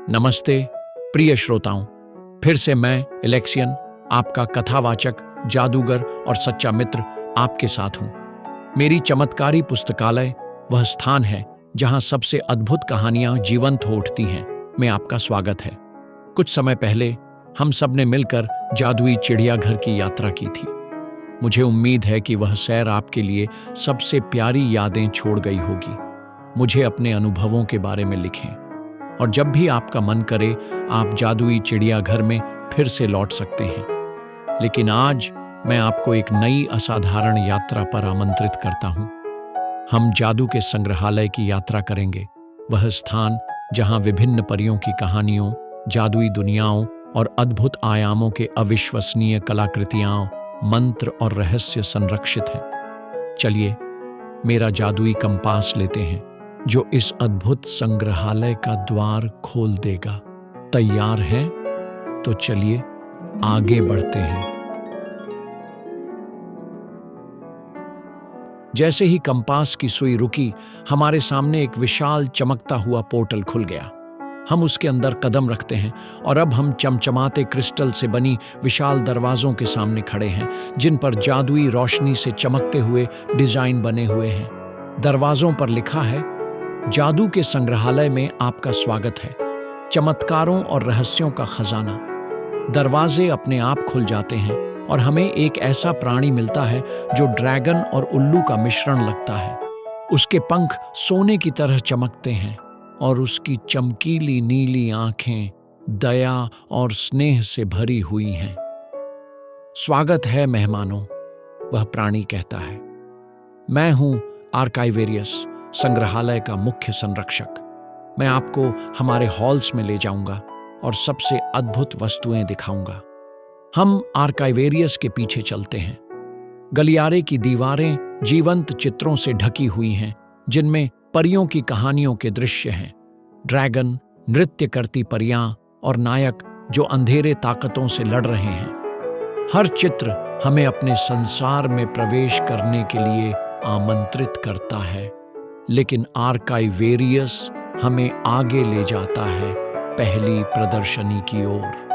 नमस्ते प्रिय श्रोताओं, फिर से मैं इलेक्शियन, आपका कथावाचक, जादूगर और सच्चा मित्र आपके साथ हूं। मेरी चमत्कारी पुस्तकालय वह स्थान है जहां सबसे अद्भुत कहानियां जीवंत हो उठती हैं। में आपका स्वागत है। कुछ समय पहले हम सब ने मिलकर जादुई चिड़ियाघर की यात्रा की थी। मुझे उम्मीद है कि वह सैर आपके लिए सबसे प्यारी यादें छोड़ गई होगी। मुझे अपने अनुभवों के बारे में लिखें और जब भी आपका मन करे आप जादुई चिड़ियाघर में फिर से लौट सकते हैं। लेकिन आज मैं आपको एक नई असाधारण यात्रा पर आमंत्रित करता हूं। हम जादू के संग्रहालय की यात्रा करेंगे, वह स्थान जहां विभिन्न परियों की कहानियों, जादुई दुनियाओं और अद्भुत आयामों के अविश्वसनीय कलाकृतियां, मंत्र और रहस्य संरक्षित हैं। चलिए मेरा जादुई कंपास लेते हैं जो इस अद्भुत संग्रहालय का द्वार खोल देगा। तैयार हैं? तो चलिए आगे बढ़ते हैं। जैसे ही कंपास की सुई रुकी, हमारे सामने एक विशाल चमकता हुआ पोर्टल खुल गया। हम उसके अंदर कदम रखते हैं और अब हम चमचमाते क्रिस्टल से बनी विशाल दरवाजों के सामने खड़े हैं, जिन पर जादुई रोशनी से चमकते हुए डिजाइन बने हुए हैं। दरवाजों पर लिखा है, जादू के संग्रहालय में आपका स्वागत है, चमत्कारों और रहस्यों का खजाना। दरवाजे अपने आप खुल जाते हैं और हमें एक ऐसा प्राणी मिलता है जो ड्रैगन और उल्लू का मिश्रण लगता है। उसके पंख सोने की तरह चमकते हैं और उसकी चमकीली नीली आंखें दया और स्नेह से भरी हुई हैं। स्वागत है मेहमानों, वह प्राणी कहता है। मैं हूं आर्काइवेरियस, संग्रहालय का मुख्य संरक्षक। मैं आपको हमारे हॉल्स में ले जाऊंगा और सबसे अद्भुत वस्तुएं दिखाऊंगा। हम आर्काइवेरियस के पीछे चलते हैं। गलियारे की दीवारें जीवंत चित्रों से ढकी हुई हैं, जिनमें परियों की कहानियों के दृश्य हैं। ड्रैगन, नृत्य करती परियां और नायक जो अंधेरे ताकतों से लड़ रहे हैं। हर चित्र हमें अपने संसार में प्रवेश करने के लिए आमंत्रित करता है, लेकिन आर्काइवेरियस हमें आगे ले जाता है, पहली प्रदर्शनी की ओर।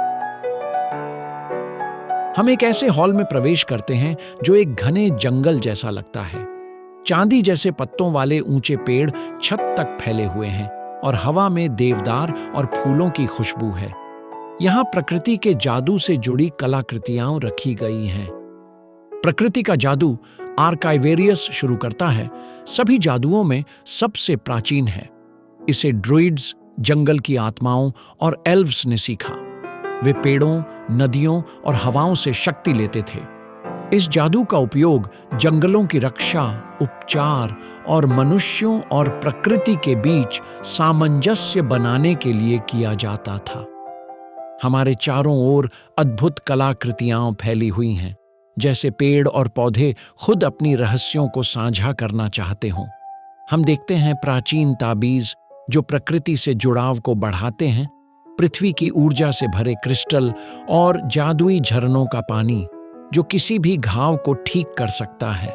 हम एक ऐसे हॉल में प्रवेश करते हैं जो एक घने जंगल जैसा लगता है। चांदी जैसे पत्तों वाले ऊंचे पेड़ छत तक फैले हुए हैं और हवा में देवदार और फूलों की खुशबू है। यहां प्रकृति के जादू से जुड़ी कलाकृतियां रखी गई हैं। प्रकृति का जादू आर्काइवेरियस शुरू करता है, सभी जादुओं में सबसे प्राचीन है। इसे ड्रुइड्स, जंगल की आत्माओं और एल्व्स ने सीखा। वे पेड़ों, नदियों और हवाओं से शक्ति लेते थे। इस जादू का उपयोग जंगलों की रक्षा, उपचार और मनुष्यों और प्रकृति के बीच सामंजस्य बनाने के लिए किया जाता था। हमारे चारों ओर अद्भुत कलाकृतियां फैली हुई हैं, जैसे पेड़ और पौधे खुद अपनी रहस्यों को साझा करना चाहते हों। हम देखते हैं प्राचीन ताबीज जो प्रकृति से जुड़ाव को बढ़ाते हैं, पृथ्वी की ऊर्जा से भरे क्रिस्टल और जादुई झरनों का पानी जो किसी भी घाव को ठीक कर सकता है।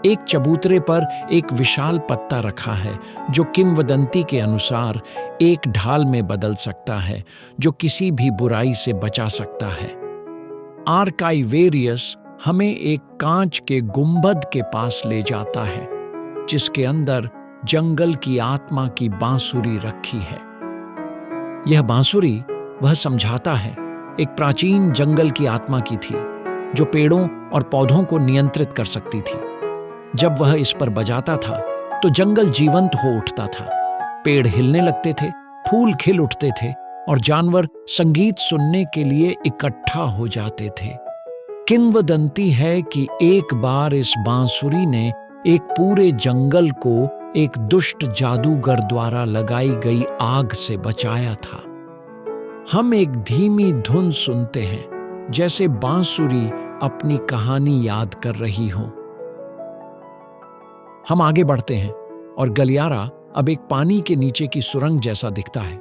एक चबूतरे पर एक विशाल पत्ता रखा है जो किंवदंती के अनुसार एक ढाल में बदल सकता है, जो किसी भी बुराई से बचा सकता है। आर्काइवेरियस हमें एक कांच के गुंबद के पास ले जाता है, जिसके अंदर जंगल की आत्मा की बांसुरी रखी है। यह बांसुरी, वह समझाता है, एक प्राचीन जंगल की आत्मा की थी जो पेड़ों और पौधों को नियंत्रित कर सकती थी। जब वह इस पर बजाता था तो जंगल जीवंत हो उठता था। पेड़ हिलने लगते थे, फूल खिल उठते थे और जानवर संगीत सुनने के लिए इकट्ठा हो जाते थे। किंवदंती है कि एक बार इस बांसुरी ने एक पूरे जंगल को एक दुष्ट जादूगर द्वारा लगाई गई आग से बचाया था। हम एक धीमी धुन सुनते हैं, जैसे बांसुरी अपनी कहानी याद कर रही हो। हम आगे बढ़ते हैं और गलियारा अब एक पानी के नीचे की सुरंग जैसा दिखता है।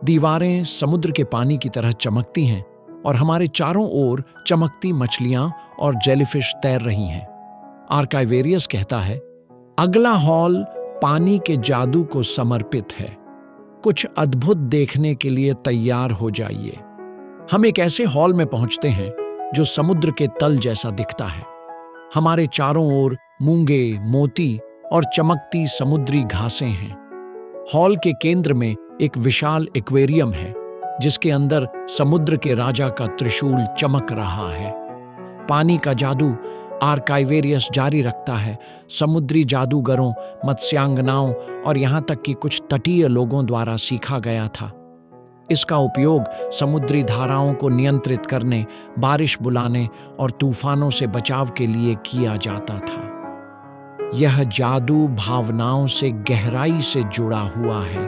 दीवारें समुद्र के पानी की तरह चमकती हैं और हमारे चारों ओर चमकती मछलियां और जेलीफिश तैर रही हैं। आर्काइवेरियस कहता है, अगला हॉल पानी के जादू को समर्पित है। कुछ अद्भुत देखने के लिए तैयार हो जाइए। हम एक ऐसे हॉल में पहुंचते हैं जो समुद्र के तल जैसा दिखता है। हमारे चारों ओर मूंगे, मोती और चमकती समुद्री घासें हैं। हॉल के केंद्र में एक विशाल एक्वेरियम है जिसके अंदर समुद्र के राजा का त्रिशूल चमक रहा है। पानी का जादू आर्काइवेरियस जारी रखता है। समुद्री जादूगरों, मत्स्यांगनाओं और यहाँ तक कि कुछ तटीय लोगों द्वारा सीखा गया था। इसका उपयोग समुद्री धाराओं को नियंत्रित करने, बारिश बुलाने और तूफानों से बचाव के लिए किया जाता था। यह जादू भावनाओं से गहराई से जुड़ा हुआ है,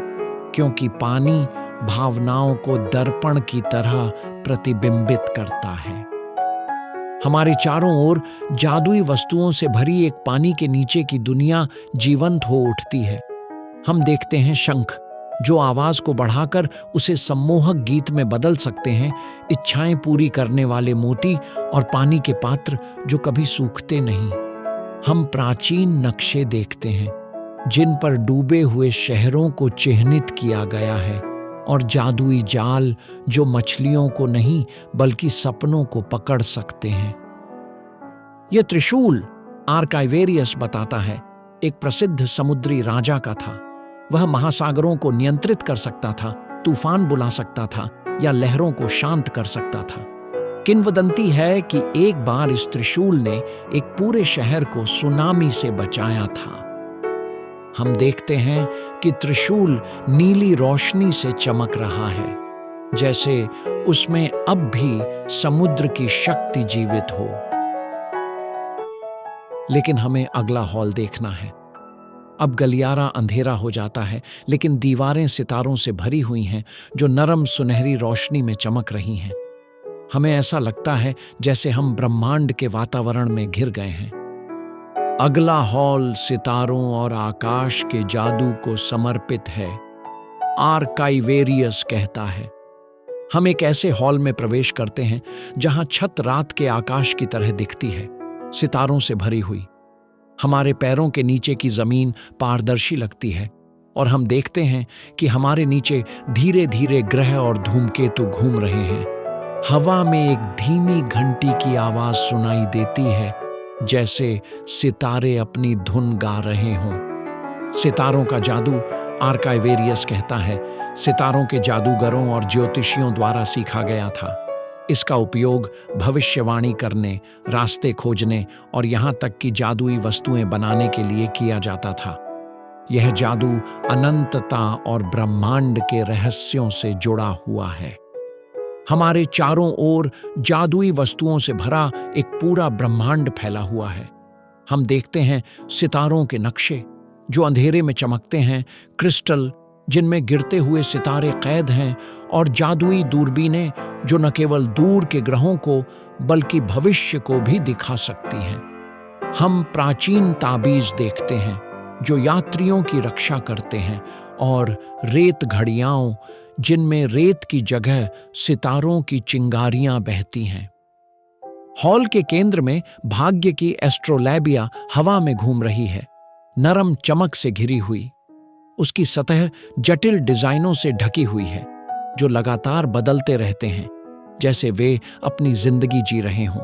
क्योंकि पानी भावनाओं को दर्पण की तरह प्रतिबिंबित करता है। हमारे चारों ओर जादुई वस्तुओं से भरी एक पानी के नीचे की दुनिया जीवंत हो उठती है। हम देखते हैं शंख, जो आवाज को बढ़ाकर उसे सम्मोहक गीत में बदल सकते हैं, इच्छाएं पूरी करने वाले मोती और पानी के पात्र जो कभी सूखते नहीं। हम प्राचीन नक्शे देखते हैं जिन पर डूबे हुए शहरों को चिह्नित किया गया है, और जादुई जाल जो मछलियों को नहीं बल्कि सपनों को पकड़ सकते हैं। यह त्रिशूल, आर्काइवेरियस बताता है, एक प्रसिद्ध समुद्री राजा का था। वह महासागरों को नियंत्रित कर सकता था, तूफान बुला सकता था या लहरों को शांत कर सकता था। किंवदंती है कि एक बार इस त्रिशूल ने एक पूरे शहर को सुनामी से बचाया था। हम देखते हैं कि त्रिशूल नीली रोशनी से चमक रहा है, जैसे उसमें अब भी समुद्र की शक्ति जीवित हो। लेकिन हमें अगला हॉल देखना है। अब गलियारा अंधेरा हो जाता है, लेकिन दीवारें सितारों से भरी हुई हैं जो नरम सुनहरी रोशनी में चमक रही हैं। हमें ऐसा लगता है जैसे हम ब्रह्मांड के वातावरण में घिर गए हैं। अगला हॉल सितारों और आकाश के जादू को समर्पित है, आर्काइवेरियस कहता है। हम एक ऐसे हॉल में प्रवेश करते हैं जहां छत रात के आकाश की तरह दिखती है, सितारों से भरी हुई। हमारे पैरों के नीचे की जमीन पारदर्शी लगती है और हम देखते हैं कि हमारे नीचे धीरे धीरे ग्रह और धूमकेतु घूम रहे हैं। हवा में एक धीमी घंटी की आवाज सुनाई देती है, जैसे सितारे अपनी धुन गा रहे हों। सितारों का जादू, आर्काइवेरियस कहता है, सितारों के जादूगरों और ज्योतिषियों द्वारा सीखा गया था। इसका उपयोग भविष्यवाणी करने, रास्ते खोजने और यहाँ तक कि जादुई वस्तुएं बनाने के लिए किया जाता था। यह जादू अनंतता और ब्रह्मांड के रहस्यों से जुड़ा हुआ है। हमारे चारों ओर जादुई वस्तुओं से भरा एक पूरा ब्रह्मांड फैला हुआ है। हम देखते हैं सितारों के नक्शे जो अंधेरे में चमकते हैं, क्रिस्टल जिनमें गिरते हुए सितारे कैद हैं, और जादुई दूरबीनें जो न केवल दूर के ग्रहों को बल्कि भविष्य को भी दिखा सकती हैं। हम प्राचीन ताबीज देखते हैं जो यात्रियों की रक्षा करते हैं, और रेत घड़ियाओं जिनमें रेत की जगह सितारों की चिंगारियां बहती हैं। हॉल के केंद्र में भाग्य की एस्ट्रोलैबिया हवा में घूम रही है, नरम चमक से घिरी हुई। उसकी सतह जटिल डिजाइनों से ढकी हुई है जो लगातार बदलते रहते हैं, जैसे वे अपनी जिंदगी जी रहे हों।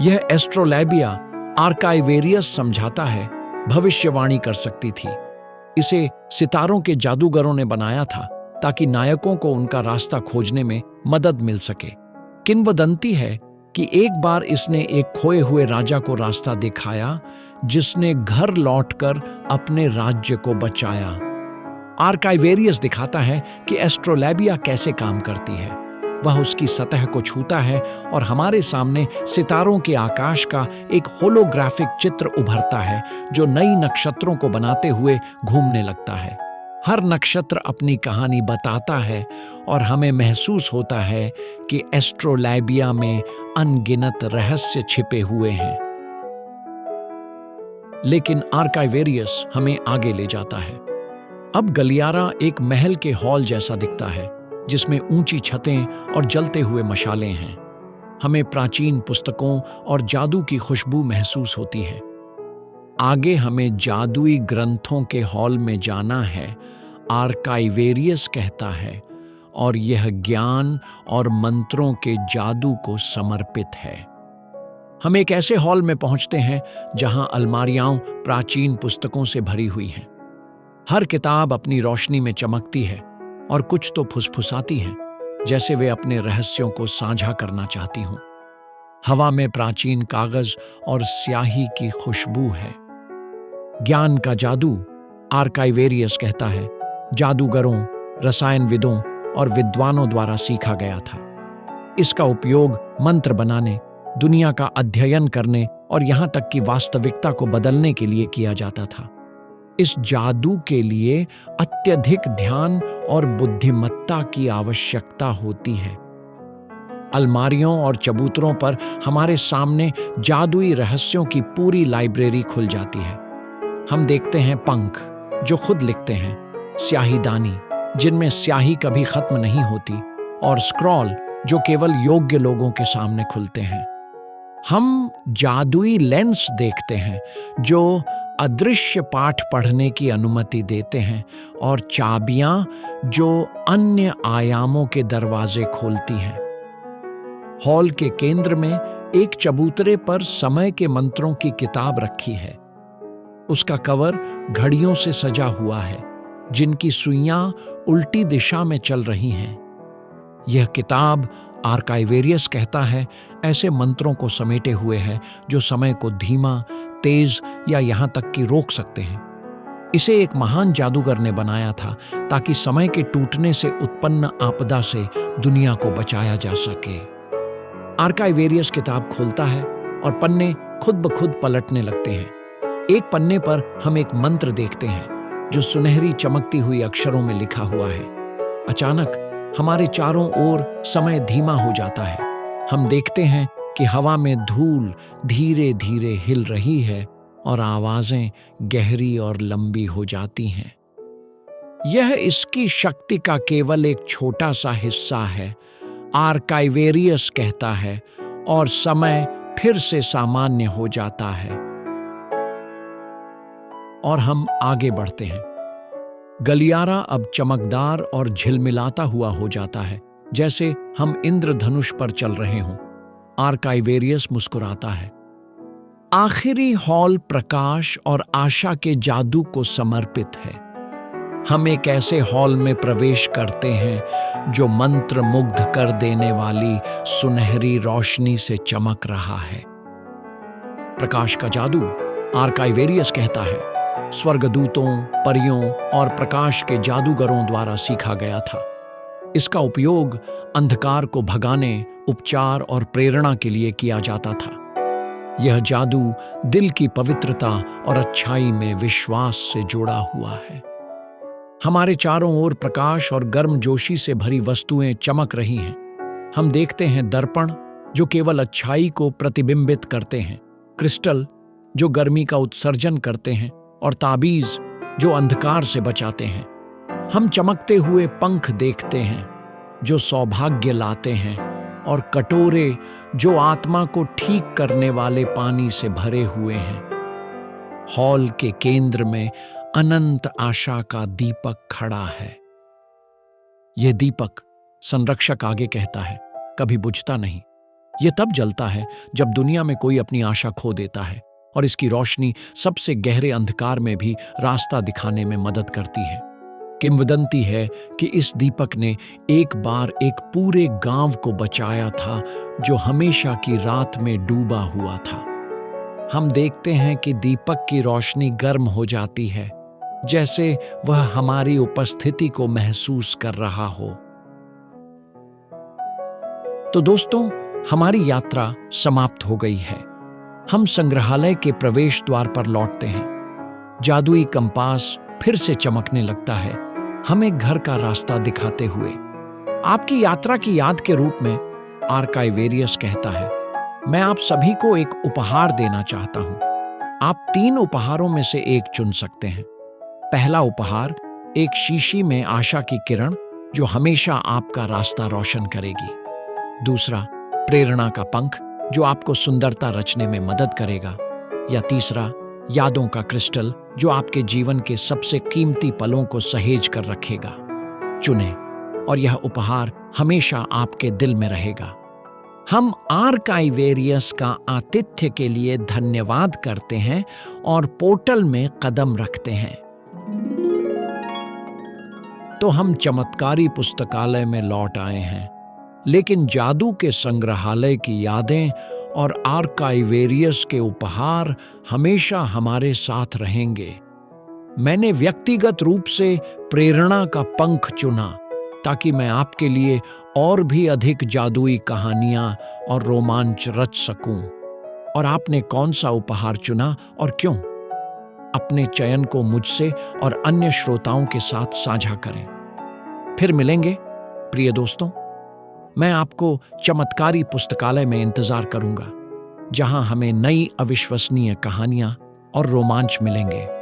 यह एस्ट्रोलैबिया, आर्काइवेरियस समझाता है, भविष्यवाणी कर सकती थी। इसे सितारों के जादूगरों ने बनाया था ताकि नायकों को उनका रास्ता खोजने में मदद मिल सके। किंवदंती है कि एक बार इसने एक खोए हुए राजा को रास्ता दिखाया, जिसने घर लौटकर अपने राज्य को बचाया। आर्काइवेरियस दिखाता है कि एस्ट्रोलैबिया कैसे काम करती है। वह उसकी सतह को छूता है और हमारे सामने सितारों के आकाश का एक होलोग्राफिक चित्र उभरता है जो नई नक्षत्रों को बनाते हुए घूमने लगता है। हर नक्षत्र अपनी कहानी बताता है और हमें महसूस होता है कि एस्ट्रोलैबिया में अनगिनत रहस्य छिपे हुए हैं। लेकिन आर्काइवेरियस हमें आगे ले जाता है। अब गलियारा एक महल के हॉल जैसा दिखता है जिसमें ऊंची छतें और जलते हुए मशालें हैं। हमें प्राचीन पुस्तकों और जादू की खुशबू महसूस होती है। आगे हमें जादुई ग्रंथों के हॉल में जाना है। आर्काइवेरियस कहता है और यह ज्ञान और मंत्रों के जादू को समर्पित है। हम एक ऐसे हॉल में पहुंचते हैं जहां अलमारियां प्राचीन पुस्तकों से भरी हुई हैं। हर किताब अपनी रोशनी में चमकती है और कुछ तो फुसफुसाती है, जैसे वे अपने रहस्यों को साझा करना चाहती हों। हवा में प्राचीन कागज और स्याही की खुशबू है। ज्ञान का जादू, आर्काइवेरियस कहता है, जादूगरों, रसायनविदों और विद्वानों द्वारा सीखा गया था। इसका उपयोग मंत्र बनाने, दुनिया का अध्ययन करने और यहां तक कि वास्तविकता को बदलने के लिए किया जाता था। इस जादू के लिए अत्यधिक ध्यान और बुद्धिमत्ता की आवश्यकता होती है। अलमारियों और चबूतरों पर हमारे सामने जादुई रहस्यों की पूरी लाइब्रेरी खुल जाती है। हम देखते हैं पंख जो खुद लिखते हैं, स्याहीदानी जिनमें स्याही कभी खत्म नहीं होती, और स्क्रॉल जो केवल योग्य लोगों के सामने खुलते हैं। हम जादुई लेंस देखते हैं जो अदृश्य पाठ पढ़ने की अनुमति देते हैं, और चाबियां जो अन्य आयामों के दरवाजे खोलती हैं। हॉल के केंद्र में एक चबूतरे पर समय के मंत्रों की किताब रखी है। उसका कवर घड़ियों से सजा हुआ है जिनकी सुइयां उल्टी दिशा में चल रही हैं। यह किताब, आर्काइवेरियस कहता है, ऐसे मंत्रों को समेटे हुए है जो समय को धीमा, तेज या यहां तक कि रोक सकते हैं। इसे एक महान जादूगर ने बनाया था ताकि समय के टूटने से उत्पन्न आपदा से दुनिया को बचाया जा सके। आर्काइवेरियस किताब खोलता है और पन्ने खुद ब खुद पलटने लगते हैं। एक पन्ने पर हम एक मंत्र देखते हैं जो सुनहरी चमकती हुई अक्षरों में लिखा हुआ है। अचानक हमारे चारों ओर समय धीमा हो जाता है। हम देखते हैं कि हवा में धूल धीरे धीरे हिल रही है और आवाजें गहरी और लंबी हो जाती हैं। यह इसकी शक्ति का केवल एक छोटा सा हिस्सा है, आर्काइवेरियस कहता है, और समय फिर से सामान्य हो जाता है। और हम आगे बढ़ते हैं। गलियारा अब चमकदार और झिलमिलाता हुआ हो जाता है, जैसे हम इंद्रधनुष पर चल रहे हों। आर्काइवेरियस मुस्कुराता है। आखिरी हॉल प्रकाश और आशा के जादू को समर्पित है। हम एक ऐसे हॉल में प्रवेश करते हैं जो मंत्र मुग्ध कर देने वाली सुनहरी रोशनी से चमक रहा है। प्रकाश का जादू, आर्काइवेरियस कहता है, स्वर्गदूतों, परियों और प्रकाश के जादूगरों द्वारा सीखा गया था। इसका उपयोग अंधकार को भगाने, उपचार और प्रेरणा के लिए किया जाता था। यह जादू दिल की पवित्रता और अच्छाई में विश्वास से जुड़ा हुआ है। हमारे चारों ओर प्रकाश और गर्मजोशी से भरी वस्तुएं चमक रही हैं। हम देखते हैं दर्पण जो केवल अच्छाई को प्रतिबिंबित करते हैं, क्रिस्टल जो गर्मी का उत्सर्जन करते हैं, और ताबीज जो अंधकार से बचाते हैं। हम चमकते हुए पंख देखते हैं जो सौभाग्य लाते हैं, और कटोरे जो आत्मा को ठीक करने वाले पानी से भरे हुए हैं। हॉल के केंद्र में अनंत आशा का दीपक खड़ा है। यह दीपक, संरक्षक आगे कहता है, कभी बुझता नहीं। यह तब जलता है जब दुनिया में कोई अपनी आशा खो देता है, और इसकी रोशनी सबसे गहरे अंधकार में भी रास्ता दिखाने में मदद करती है। किंवदंती है कि इस दीपक ने एक बार एक पूरे गांव को बचाया था जो हमेशा की रात में डूबा हुआ था। हम देखते हैं कि दीपक की रोशनी गर्म हो जाती है, जैसे वह हमारी उपस्थिति को महसूस कर रहा हो। तो दोस्तों, हमारी यात्रा समाप्त हो गई है। हम संग्रहालय के प्रवेश द्वार पर लौटते हैं। जादुई कंपास फिर से चमकने लगता है, हमें घर का रास्ता दिखाते हुए। आपकी यात्रा की याद के रूप में, आर्काइवेरियस कहता है, मैं आप सभी को एक उपहार देना चाहता हूं। आप 3 उपहारों में से एक चुन सकते हैं। पहला उपहार, एक शीशी में आशा की किरण जो हमेशा आपका रास्ता रोशन करेगी। दूसरा, प्रेरणा का पंख जो आपको सुंदरता रचने में मदद करेगा। या तीसरा, यादों का क्रिस्टल जो आपके जीवन के सबसे कीमती पलों को सहेज कर रखेगा। चुनें और यह उपहार हमेशा आपके दिल में रहेगा। हम आर्काइवेरियस का आतिथ्य के लिए धन्यवाद करते हैं और पोर्टल में कदम रखते हैं। तो हम चमत्कारी पुस्तकालय में लौट आए हैं, लेकिन जादू के संग्रहालय की यादें और आर्काइवेरियस के उपहार हमेशा हमारे साथ रहेंगे। मैंने व्यक्तिगत रूप से प्रेरणा का पंख चुना ताकि मैं आपके लिए और भी अधिक जादुई कहानियां और रोमांच रच सकूं। और आपने कौन सा उपहार चुना और क्यों? अपने चयन को मुझसे और अन्य श्रोताओं के साथ साझा करें। फिर मिलेंगे प्रिय दोस्तों। मैं आपको चमत्कारी पुस्तकालय में इंतजार करूंगा, जहां हमें नई अविश्वसनीय कहानियां और रोमांच मिलेंगे।